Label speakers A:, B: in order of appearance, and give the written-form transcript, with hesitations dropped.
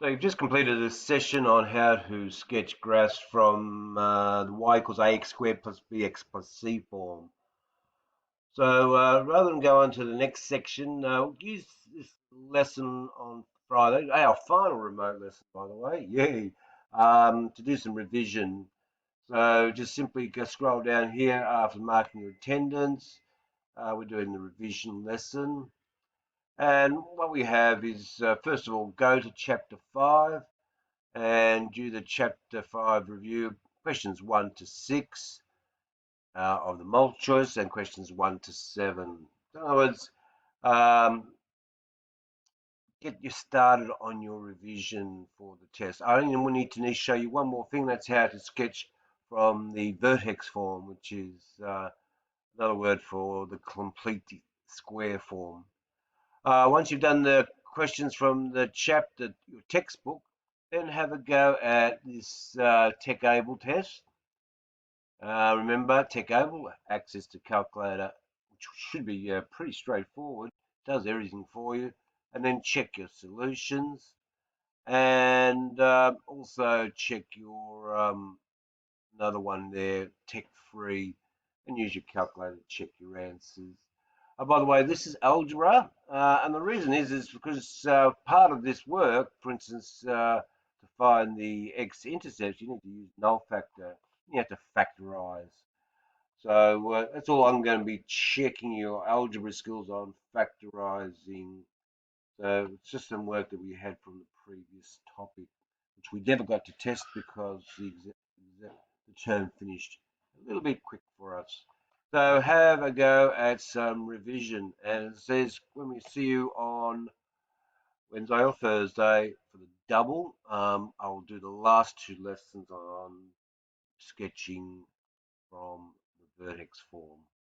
A: So you've just completed a session on how to sketch graphs from the y equals ax squared plus bx plus c form. So rather than go on to the next section, we'll use this lesson on Friday, our final remote lesson, by the way, yay, to do some revision. So just simply go scroll down here after marking your attendance. We're doing the revision lesson. And what we have is, first of all, go to chapter 5 and do the chapter 5 review, questions 1 to 6 of the multiple choice and questions 1 to 7. In other words, um, get you started on your revision for the test. I only need to show you one more thing. That's how to sketch from the vertex form, which is another word for the complete square form. Once you've done the questions from the chapter, your textbook, then have a go at this TechAble test. Remember, TechAble, access to calculator, which should be pretty straightforward, does everything for you, and then check your solutions, and also check your another one there, Tech Free, and use your calculator to check your answers. By the way, this is algebra, and the reason is because part of this work, for instance, to find the x-intercept, you need to use null factor. You have to factorize. So that's all I'm going to be checking your algebra skills on, factorizing. So it's just some work that we had from the previous topic, which we never got to test because the term finished a little bit quick for us. So have a go at some revision. And it says when we see you on Wednesday or Thursday for the double, I'll do the last two lessons on sketching from the vertex form.